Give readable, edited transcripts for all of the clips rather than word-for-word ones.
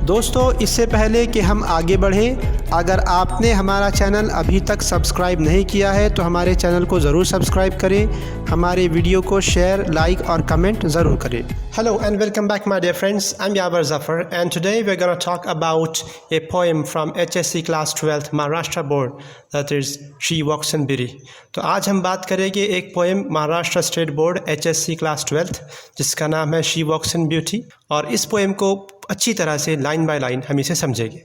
दोस्तों, इससे पहले कि हम आगे बढ़ें, अगर आपने हमारा चैनल अभी तक सब्सक्राइब नहीं किया है तो हमारे चैनल को ज़रूर सब्सक्राइब करें, हमारे वीडियो को शेयर, लाइक और कमेंट ज़रूर करें। Hello and welcome back my dear friends, I'm Yabar Zafar and today we're going to talk about a poem from HSC class 12th Maharashtra board, that is She Walks in Biri। तो आज हम बात करेंगे एक poem Maharashtra state board HSC class 12th जिसका नाम है she walks in beauty, और इस पोएम को अच्छी तरह से लाइन बाय लाइन हम इसे समझेंगे।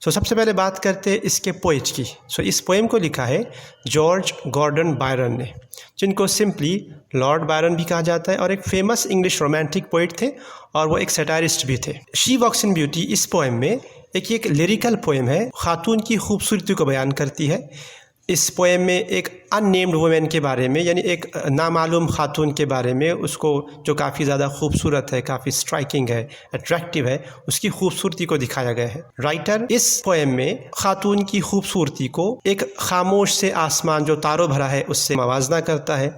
सबसे पहले बात करते हैं इसके पोइट की। इस पोएम को लिखा है जॉर्ज गॉर्डन बायरन ने, जिनको सिंपली लॉर्ड बायरन भी कहा जाता है और एक फेमस इंग्लिश रोमांटिक पोइट थे और वो एक सैटारिस्ट भी थे। शी वॉक्स इन ब्यूटी इस पोएम में एक लिरिकल पोएम है, खातून की खूबसूरती को बयान करती है। इस पोएम में एक अननेम्ड वुमेन के बारे में, यानी एक नामालूम खातून के बारे में, उसको जो काफ़ी ज़्यादा खूबसूरत है, काफ़ी स्ट्राइकिंग है, अट्रैक्टिव है, उसकी खूबसूरती को दिखाया गया है। राइटर इस पोएम में खातून की खूबसूरती को एक खामोश से आसमान जो तारों भरा है उससे मवाजना करता है।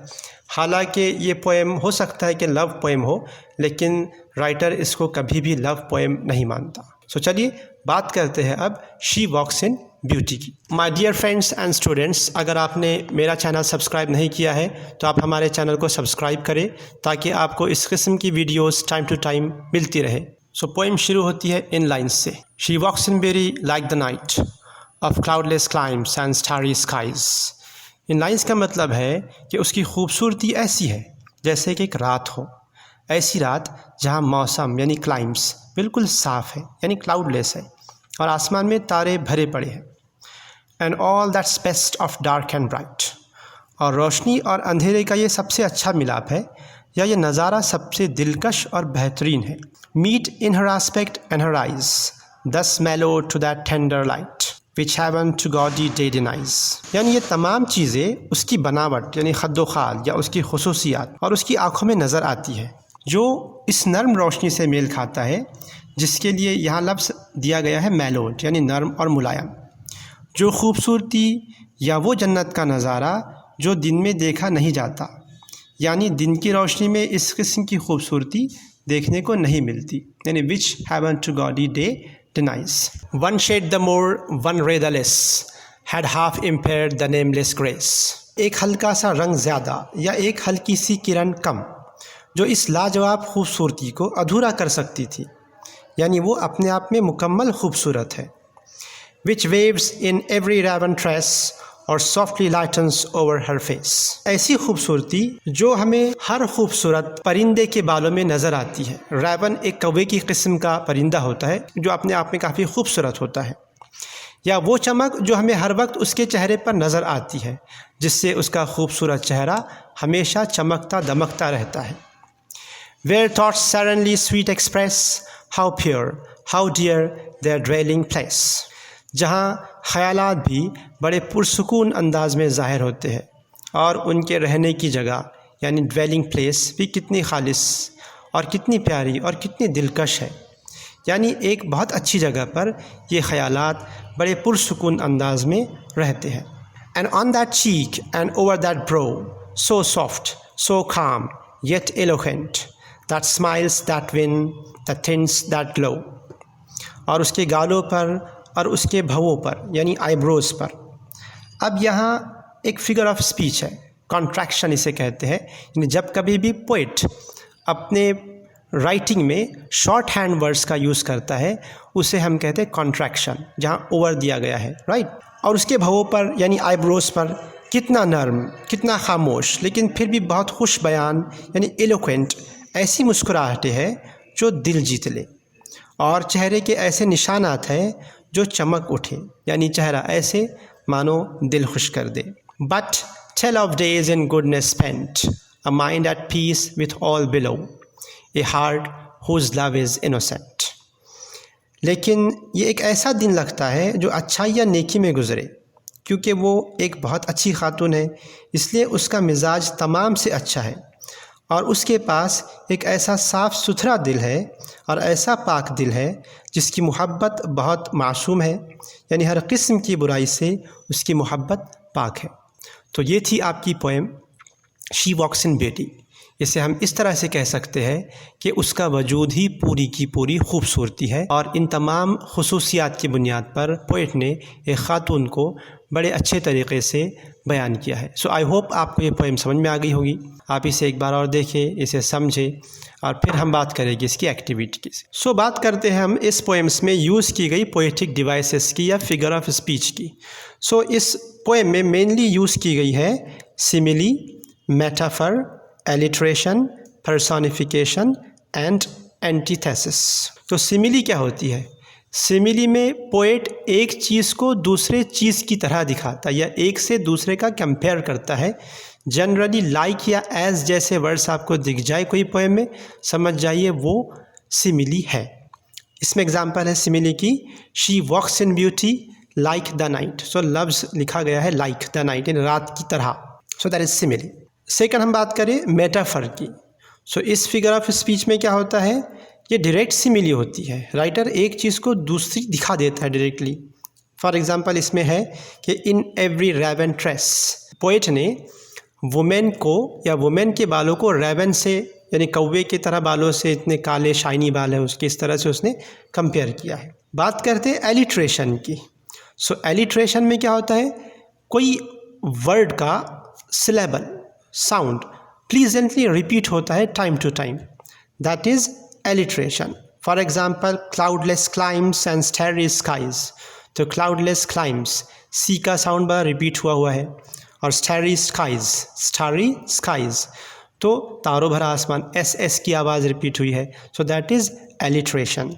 हालांकि ये पोएम हो सकता है कि लव पोएम हो, लेकिन राइटर इसको कभी भी लव पोएम नहीं मानता। चलिए बात करते हैं अब शी वॉक्स इन ब्यूटी की। My dear friends and students, अगर आपने मेरा चैनल सब्सक्राइब नहीं किया है तो आप हमारे चैनल को सब्सक्राइब करें ताकि आपको इस किस्म की वीडियोस टाइम टू टाइम मिलती रहे। पोएम शुरू होती है इन लाइन्स से। She walks in beauty like the night of cloudless climes and starry skies. इन लाइन्स का मतलब है कि उसकी खूबसूरती ऐसी है जैसे कि एक रात हो, ऐसी रात जहाँ मौसम यानी क्लाइम्स बिल्कुल साफ़ है, यानी क्लाउडलेस है, और आसमान में तारे भरे पड़े हैं। And all that's best of dark and bright, और रोशनी और अंधेरे का ये सबसे अच्छा मिलाप है, या ये नज़ारा सबसे दिलकश और बेहतरीन है। Meet in her aspect and her eyes thus mellow to that tender light which heaven to gaudy day denies. यानी ये तमाम चीज़ें उसकी बनावट यानी खद्दो खाल या उसकी खुसूसियात और उसकी आँखों में नज़र आती है, जो इस नर्म रोशनी से मेल खाता है, जिसके लिए यहाँ लफ्ज़ दिया गया है मेलोड, यानी नर्म और मुलायम। जो खूबसूरती या वो जन्नत का नज़ारा जो दिन में देखा नहीं जाता, यानी दिन की रोशनी में इस किस्म की खूबसूरती देखने को नहीं मिलती, यानी which heaven to gaudy day denies. One shade the more one ray the less had half impaired the nameless grace. एक हल्का सा रंग ज़्यादा या एक हल्की सी किरण कम जो इस लाजवाब खूबसूरती को अधूरा कर सकती थी, यानी वो अपने आप में मुकम्मल खूबसूरत है। Which waves in every raven tress और softly lightens over her face. ऐसी खूबसूरती जो हमें हर खूबसूरत परिंदे के बालों में नज़र आती है। रावन एक कौवे की किस्म का परिंदा होता है जो अपने आप में काफ़ी खूबसूरत होता है, या वो चमक जो हमें हर वक्त उसके चेहरे पर नज़र आती है, जिससे उसका खूबसूरत चेहरा हमेशा चमकता दमकता रहता है। Where thoughts suddenly sweet express how pure, how dear their dwelling place। जहाँ ख़यालात भी बड़े पुरसुकून अंदाज में ज़ाहिर होते हैं और उनके रहने की जगह यानी dwelling place भी कितनी खालिस और कितनी प्यारी और कितनी दिलकश है, यानी एक बहुत अच्छी जगह पर ये ख़यालात बड़े पुरसुकून अंदाज में रहते हैं। And on that cheek and over that brow, so soft, so calm, yet eloquent, that smiles that win, that tints that glow। और उसके गालों पर और उसके भवों पर यानी आईब्रोज़ पर। अब यहाँ एक फिगर ऑफ स्पीच है, कॉन्ट्रैक्शन इसे कहते हैं, यानी जब कभी भी पोइट अपने राइटिंग में शॉर्ट हैंड वर्ड्स का यूज़ करता है उसे हम कहते हैं कॉन्ट्रैक्शन, जहाँ ओवर दिया गया है, राइट। और उसके भवों पर यानी आईब्रोज़ पर कितना नर्म, कितना खामोश, लेकिन फिर भी बहुत खुश बयान यानी एलोक्वेंट ऐसी मुस्कुराहटें हैं जो दिल जीत ले, और चेहरे के ऐसे निशानात हैं जो चमक उठे, यानी चेहरा ऐसे मानो दिल खुश कर दे। But tell of days in goodness spent, a mind at peace with all below, a heart whose love is innocent. लेकिन ये एक ऐसा दिन लगता है जो अच्छाई या नेकी में गुजरे, क्योंकि वो एक बहुत अच्छी खातून है, इसलिए उसका मिजाज तमाम से अच्छा है, और उसके पास एक ऐसा साफ़ सुथरा दिल है और ऐसा पाक दिल है जिसकी मोहब्बत बहुत मासूम है, यानी हर किस्म की बुराई से उसकी मोहब्बत पाक है। तो ये थी आपकी poem she walks in beauty. इसे हम इस तरह से कह सकते हैं कि उसका वजूद ही पूरी की पूरी खूबसूरती है, और इन तमाम खुसूसियात की बुनियाद पर पोइट ने एक ख़ातून को बड़े अच्छे तरीक़े से बयान किया है। सो आई होप आपको ये पोएम समझ में आ गई होगी। आप इसे एक बार और देखें, इसे समझें, और फिर हम बात करेंगे इसकी एक्टिविटी की। सो बात करते हैं हम इस पोएम्स में यूज़ की गई पोएटिक डिवाइसेस की या फिगर ऑफ स्पीच की। सो इस पोएम में मेनली यूज़ की गई है simile, metaphor, alliteration, personification and antithesis. तो सिमिली क्या होती है? सिमिली में पोएट एक चीज़ को दूसरे चीज़ की तरह दिखाता है या एक से दूसरे का कंपेयर करता है। जनरली लाइक या एज जैसे वर्ड्स आपको दिख जाए कोई पोएम में, समझ जाइए वो सिमिली है। इसमें एग्जांपल है सिमिली की, she walks in beauty like the night. So लफ्ज़ लिखा गया है लाइक द नाइट, इन रात की तरह। So that is simile. Second हम बात करें मेटाफर की। सो इस फिगर ऑफ स्पीच में क्या होता है, ये डायरेक्ट सिमिली होती है। राइटर एक चीज़ को दूसरी दिखा देता है डायरेक्टली। फॉर एग्जांपल इसमें है कि in every raven tress, poet ने वुमेन को या वुमेन के बालों को रेवन से यानी कौवे की तरह बालों से, इतने काले शाइनी बाल है उसके, इस तरह से उसने कंपेयर किया है। बात करते हैं एलिट्रेशन की। सो एलिट्रेशन में क्या होता है, कोई वर्ड का सिलेबल साउंड प्लीजेंटली रिपीट होता है time to time, that is alliteration. For example cloudless climes and starry skies. तो क्लाउडलेस क्लाइम्स, सी का साउंड बड़ा रिपीट हुआ है, और स्टारी स्काइज तो तारों भरा आसमान, एस की आवाज़ रिपीट हुई है। So that is alliteration.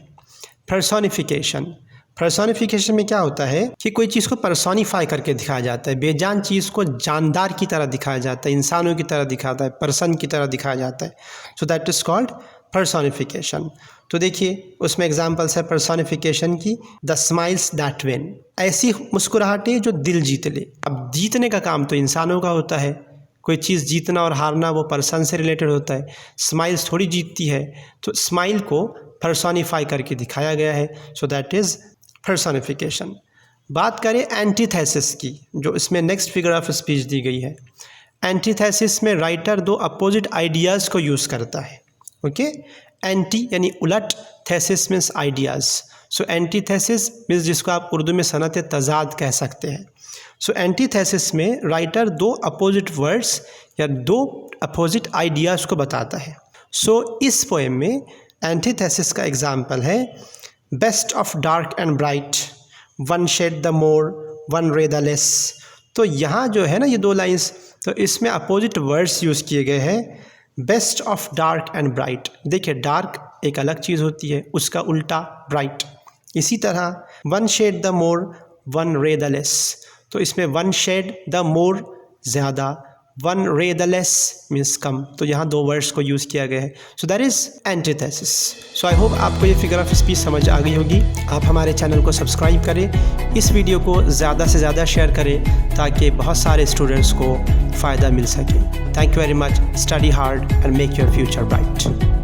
Personification में क्या होता है कि कोई चीज़ को पर्सोनिफाई करके दिखाया जाता है, बेजान चीज़ को जानदार की तरह दिखाया जाता है, इंसानों की तरह दिखाता है, पर्सन की तरह दिखाया जाता है। So that is called personification. तो देखिए उसमें एग्जांपल्स है पर्सोनिफिकेशन की, द स्माइल्स दैट विन, ऐसी मुस्कुराहटें जो दिल जीत ले। अब जीतने का काम तो इंसानों का होता है, कोई चीज़ जीतना और हारना वो पर्सन से रिलेटेड होता है, स्माइल्स थोड़ी जीतती है। तो स्माइल को पर्सोनिफाई करके दिखाया गया है। So that is personification. बात करें एंटीथेसिस की, जो इसमें नेक्स्ट फिगर ऑफ स्पीच दी गई है। एंटीथेसिस में राइटर दो अपोजिट आइडियाज़ को यूज़ करता है। ओके, एंटी यानी उलट, थेसिस मीन्स आइडियाज़। सो एंटीथेसिस मीन्स जिसको आप उर्दू में सनत तज़ाद कह सकते हैं। सो एंटीथेसिस में राइटर दो अपोजिट वर्ड्स या दो अपोजिट आइडियाज़ को बताता है। सो इस पोएम में एंटीथेसिस का एग्जाम्पल है, best of dark and bright, one shade the more, one ray the less. तो यहाँ जो है ना ये दो लाइन्स, तो इसमें अपोजिट वर्ड्स यूज़ किए गए हैं, best of dark and bright. देखिए डार्क एक अलग चीज़ होती है, उसका उल्टा ब्राइट। इसी तरह one shade the more, one ray the less. तो इसमें वन शेड द मोर ज़्यादा, one ray the less means कम। तो यहाँ दो वर्ड्स को यूज़ किया गया है। So that is antithesis. So I hope आपको ये फिगर ऑफ स्पीच समझ आ गई होगी। आप हमारे चैनल को सब्सक्राइब करें, इस वीडियो को ज़्यादा से ज़्यादा शेयर करें ताकि बहुत सारे स्टूडेंट्स को फ़ायदा मिल सके। Thank you very much. Study hard and make your future bright.